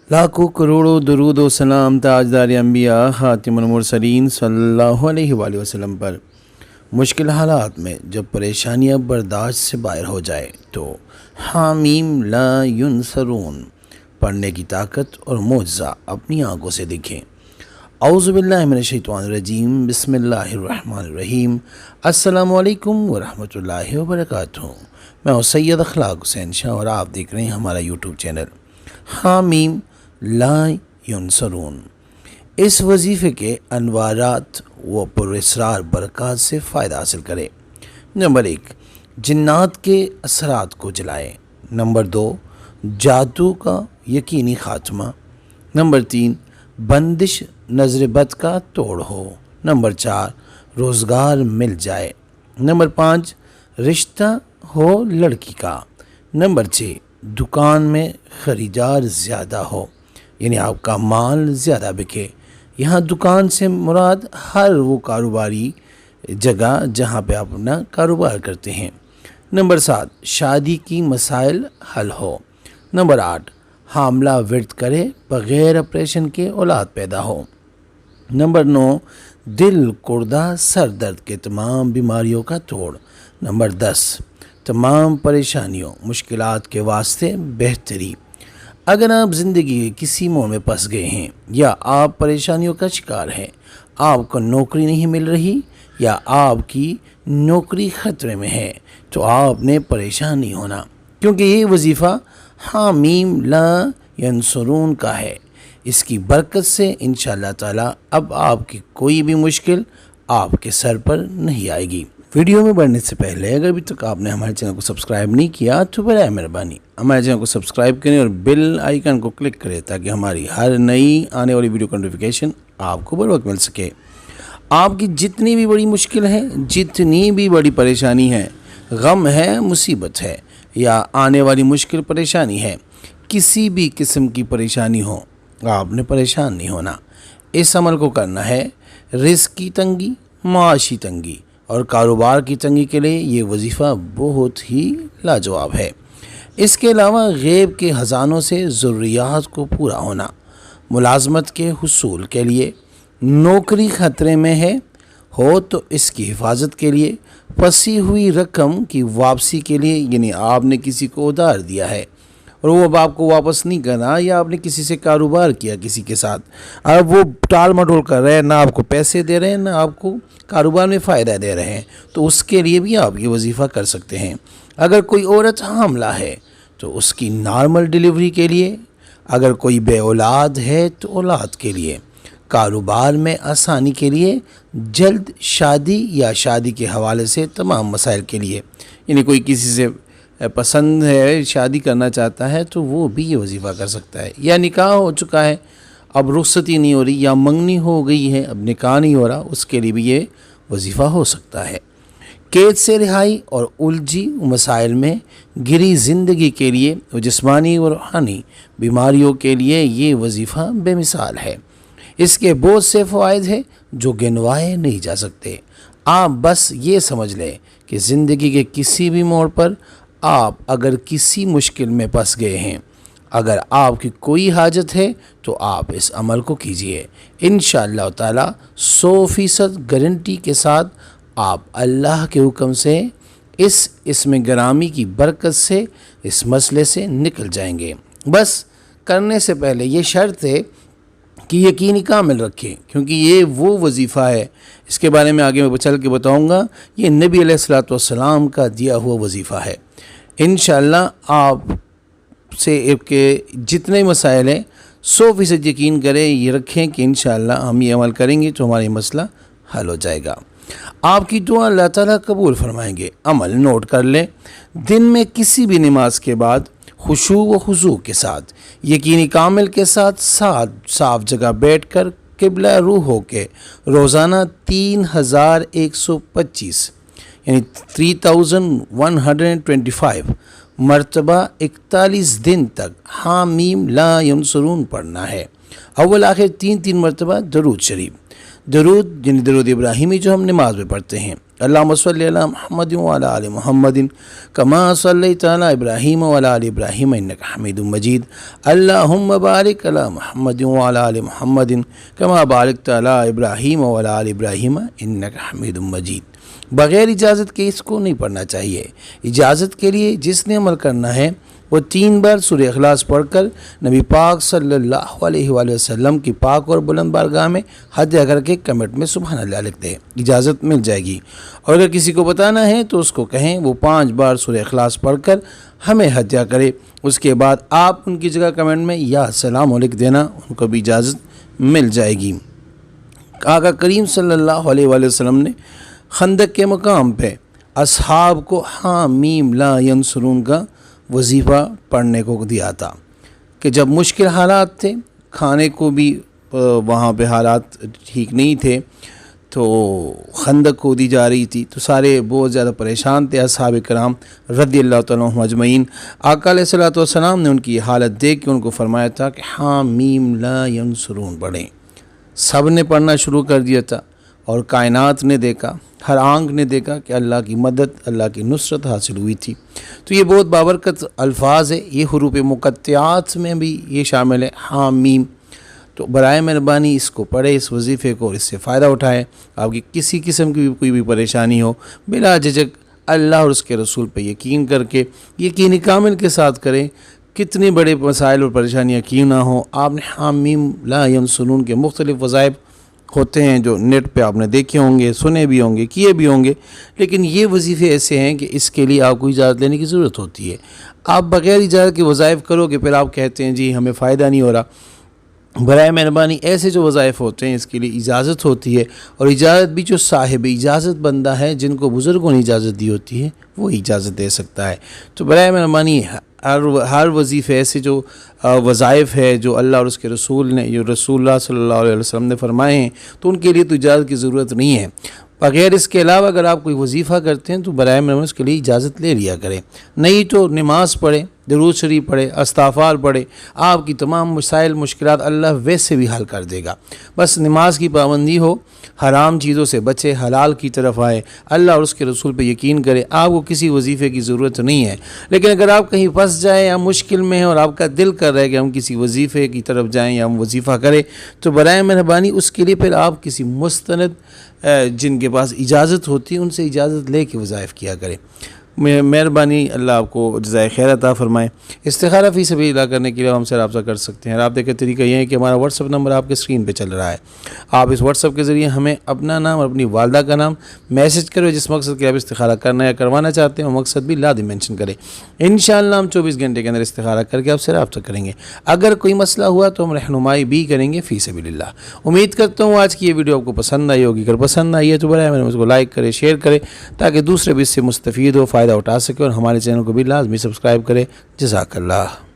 लाखों करोड़ों दरूद व सलाम ताजदार अंबिया खातिमुल मुरसलीन सल्लल्लाहु अलैहि वसल्लम पर। मुश्किल हालात में जब परेशानियां बर्दाश्त से बाहर हो जाए तो हामीम ला युनसरून पढ़ने की ताकत और मौजज़ा अपनी आंखों से दिखें। औज़ु बिल्लाहि मिनश शैतानिर रजीम बिस्मिल्लाहिर रहमानिर रहीम। अस्सलामु अलैकुम व रहमतुल्लाहि व बरकातुहू। मैं हूं सैयद अखलाक हुसैन शाह और आप देख रहे हैं हमारा यूट्यूब चैनल हामीम ला युनसरून। इस वजीफ़े के अनवारात व पुरअसरार बरक़ात से फ़ायदा हासिल करें। नंबर 1, जिन्नात के असरात को जलाएं। नंबर 2, जादू का यकीनी ख़ात्मा। नंबर 3, बंदिश नज़र बद का तोड़ हो। नंबर 4, रोज़गार मिल जाए। नंबर 5, रिश्ता हो लड़की का। नंबर 6, दुकान में ख़रीदार ज़्यादा हो, यानी आपका माल ज़्यादा बिके। यहाँ दुकान से मुराद हर वो कारोबारी जगह जहाँ पे आप अपना कारोबार करते हैं। नंबर 7, शादी की मसाइल हल हो। नंबर 8, हामला व्रत करे बग़ैर ऑपरेशन के औलाद पैदा हो। नंबर 9, दिल कुर्दा सर दर्द के तमाम बीमारियों का तोड़। नंबर 10, तमाम परेशानियों मुश्किलात के वास्ते बेहतरी। अगर आप ज़िंदगी के किसी मोड़ में फंस गए हैं या आप परेशानियों का शिकार हैं, आपको नौकरी नहीं मिल रही या आपकी नौकरी ख़तरे में है, तो आपने परेशान नहीं होना, क्योंकि ये वजीफ़ा हामीम ला यंसरून का है। इसकी बरकत से इंशाअल्लाह ताला अब आपकी कोई भी मुश्किल आपके सर पर नहीं आएगी। वीडियो में बढ़ने से पहले अगर अभी तक आपने हमारे चैनल को सब्सक्राइब नहीं किया तो बराए मेहरबानी हमारे चैनल को सब्सक्राइब करें और बेल आइकन को क्लिक करें ताकि हमारी हर नई आने वाली वीडियो का नोटिफिकेशन आपको बर वक्त मिल सके। आपकी जितनी भी बड़ी मुश्किल है, जितनी भी बड़ी परेशानी है, गम है, मुसीबत है या आने वाली मुश्किल परेशानी है, किसी भी किस्म की परेशानी हो, आपने परेशान नहीं होना। इस अमल को करना है। रिस्क की तंगी, माशी तंगी और कारोबार की तंगी के लिए ये वजीफ़ा बहुत ही लाजवाब है। इसके अलावा गैब के ख़जानों से ज़रूरियात को पूरा होना, मुलाजमत के हुसूल के लिए, नौकरी ख़तरे में है हो तो इसकी हिफाजत के लिए, फंसी हुई रकम की वापसी के लिए, यानी आपने किसी को उधार दिया है और वो अब आपको वापस नहीं करना, या आपने किसी से कारोबार किया किसी के साथ, अब वो टाल मटोल कर रहे हैं, ना आपको पैसे दे रहे हैं ना आपको कारोबार में फ़ायदा दे रहे हैं, तो उसके लिए भी आप ये वजीफ़ा कर सकते हैं। अगर कोई औरत हामला है तो उसकी नॉर्मल डिलीवरी के लिए, अगर कोई बे औलाद है तो औलाद के लिए, कारोबार में आसानी के लिए, जल्द शादी या शादी के हवाले से तमाम मसाइल के लिए, यानी कोई किसी से पसंद है, शादी करना चाहता है तो वो भी ये वजीफ़ा कर सकता है। या निकाह हो चुका है अब रुखसती नहीं हो रही, या मंगनी हो गई है अब निकाह नहीं हो रहा, उसके लिए भी ये वजीफ़ा हो सकता है। कैद से रिहाई और उलझी मसाइल में घिरी ज़िंदगी के लिए, जिस्मानी और रूहानी बीमारियों के लिए ये वजीफ़ा बेमिसाल है। इसके बहुत से फ़वाइद हैं जो गिनवाए नहीं जा सकते। आप बस ये समझ लें कि ज़िंदगी के किसी भी मोड़ पर आप अगर किसी मुश्किल में फंस गए हैं, अगर आपकी कोई हाजत है तो आप इस अमल को कीजिए। इंशाअल्लाह ताला 100% गारंटी के साथ आप अल्लाह के हुक्म से इसमें गरामी की बरकत से इस मसले से निकल जाएंगे। बस करने से पहले ये शर्त है कि यकीनी कामिल रखें, क्योंकि ये वो वजीफ़ा है, इसके बारे में आगे मैं चल के बताऊँगा। ये नबी अलैहिस्सलातु वस्सलाम का दिया हुआ वजीफ़ा है। इंशाअल्लाह आप से के जितने मसाइल हैं 100% यकीन करें, ये रखें कि इंशाअल्लाह हम ये अमल करेंगे तो हमारी मसला हल हो जाएगा। आपकी दुआ अल्लाह ताला कबूल फरमाएंगे। अमल नोट कर लें। दिन में किसी भी नमाज के बाद खुशू व खुजू के साथ, यकीनी कामिल के साथ साफ जगह बैठकर किबला रूह होके रोज़ाना 3125 यानी 3125 मरतबा 41 दिन तक हामीम ला युनसरून पढ़ना है। अव्वल आखिर 3 मरतबा दरूद शरीफ। درود یعنی درود ابراہیمی جو ہم نماز میں پڑھتے ہیں، اللہم صلی علی محمد وعلی آل محمد کما صلیت علی ابراہیم وعلی آل ابراہیم انک حمید مجید، اللہم بارک علی محمد وعلی آل محمد کما بارکت علی ابراہیم وعلی آل ابراہیم انک حمید مجید۔ بغیر اجازت کے اس کو نہیں پڑھنا چاہیے۔ اجازت کے لیے جس نے عمل کرنا ہے وہ 3 بار سورہ اخلاص پڑھ کر نبی پاک صلی اللہ علیہ وآلہ وسلم کی پاک اور بلند بارگاہ میں حج کر کے کمنٹ میں سبحان اللہ لکھ دے، اجازت مل جائے گی۔ اور اگر کسی کو بتانا ہے تو اس کو کہیں وہ 5 بار سورہ اخلاص پڑھ کر ہمیں حجہ کرے، اس کے بعد آپ ان کی جگہ کمنٹ میں یا سلام لکھ دینا، ان کو بھی اجازت مل جائے گی۔ آقا کریم صلی اللہ علیہ وآلہ وسلم نے خندق کے مقام پہ اصحاب کو حامیم لا ینصرون کا وظیفہ پڑھنے کو دیا تھا کہ جب مشکل حالات تھے، کھانے کو بھی وہاں پہ حالات ٹھیک نہیں تھے، تو خندق کھودی جا رہی تھی، تو سارے بہت زیادہ پریشان تھے اصحاب کرام رضی اللہ تعالیٰ عنہم اجمعین۔ آقا علیہ الصلوۃ والسلام نے ان کی حالت دیکھ کے ان کو فرمایا تھا کہ حامیم لا ینصرون پڑھیں۔ سب نے پڑھنا شروع کر دیا تھا اور کائنات نے دیکھا، ہر آنکھ نے دیکھا کہ اللہ کی مدد، اللہ کی نصرت حاصل ہوئی تھی۔ تو یہ بہت بابرکت الفاظ ہے، یہ حروف مقطعات میں بھی یہ شامل ہے حامیم۔ تو برائے مہربانی اس کو پڑھے، اس وظیفے کو، اور اس سے فائدہ اٹھائیں۔ آپ کی کسی قسم کی کوئی بھی پریشانی ہو، بلا جھجک اللہ اور اس کے رسول پہ یقین کر کے، یقین کامل کے ساتھ کریں، کتنے بڑے مسائل اور پریشانیاں کیوں نہ ہوں۔ آپ نے حامیم لا ینصرون کے مختلف وظائف ہوتے ہیں جو نیٹ پہ آپ نے دیکھے ہوں گے، سنے بھی ہوں گے، کیے بھی ہوں گے، لیکن یہ وظیفے ایسے ہیں کہ اس کے لیے آپ کو اجازت لینے کی ضرورت ہوتی ہے۔ آپ بغیر اجازت کے وظائف کرو گے، پھر آپ کہتے ہیں جی ہمیں فائدہ نہیں ہو رہا۔ برائے مہربانی ایسے جو وظائف ہوتے ہیں اس کے لیے اجازت ہوتی ہے، اور اجازت بھی جو صاحب اجازت بندہ ہے، جن کو بزرگوں نے اجازت دی ہوتی ہے، وہ اجازت دے سکتا ہے۔ تو برائے مہربانی ہر وظیفے ایسے جو وظائف ہے جو اللہ اور اس کے رسول نے، جو رسول اللہ صلی اللہ علیہ وسلم نے فرمائے ہیں، تو ان کے لیے تو اجازت کی ضرورت نہیں ہے۔ بغیر اس کے علاوہ اگر آپ کوئی وظیفہ کرتے ہیں تو برائے مہربانی اس کے لیے اجازت لے لیا کریں، نہیں تو نماز پڑھیں، درود شریف پڑھے، استغفار پڑھے، آپ کی تمام مسائل مشکلات اللہ ویسے بھی حل کر دے گا۔ بس نماز کی پابندی ہو، حرام چیزوں سے بچے، حلال کی طرف آئے، اللہ اور اس کے رسول پہ یقین کرے، آپ کو کسی وظیفے کی ضرورت نہیں ہے۔ لیکن اگر آپ کہیں پھنس جائیں یا مشکل میں ہیں اور آپ کا دل کر رہا ہے کہ ہم کسی وظیفے کی طرف جائیں یا ہم وظیفہ کریں، تو برائے مہربانی اس کے لیے پھر آپ کسی مستند جن کے پاس اجازت ہوتی ہے ان سے اجازت لے کے وظائف کیا کریں۔ مہربانی اللہ آپ کو جزائے خیر عطا فرمائے۔ استخارہ فی سبیل اللہ کرنے کے لیے ہم سے رابطہ کر سکتے ہیں۔ رابطے کا طریقہ یہ ہے کہ ہمارا واٹس ایپ نمبر آپ کے اسکرین پہ چل رہا ہے، آپ اس واٹس ایپ کے ذریعے ہمیں اپنا نام اور اپنی والدہ کا نام میسج کرو، جس مقصد کے آپ استخارہ کرنا یا کروانا چاہتے ہیں وہ مقصد بھی لازم مینشن کریں۔ انشاءاللہ ہم 24 گھنٹے کے اندر استخارہ کر کے آپ سے رابطہ کریں گے۔ اگر کوئی مسئلہ ہوا تو ہم رہنمائی بھی کریں گے فی سبیل اللہ۔ امید کرتا ہوں آج کی یہ ویڈیو آپ کو پسند آئی ہوگی۔ اگر پسند آئی ہے تو برائے مہربانی اس کو لائک کرے، شیئر کرے، تاکہ دوسرے بھی اس سے مستفید ہو، فائدہ اٹھا سکے، اور ہمارے چینل کو بھی لازمی سبسکرائب کرے۔ جزاک اللہ۔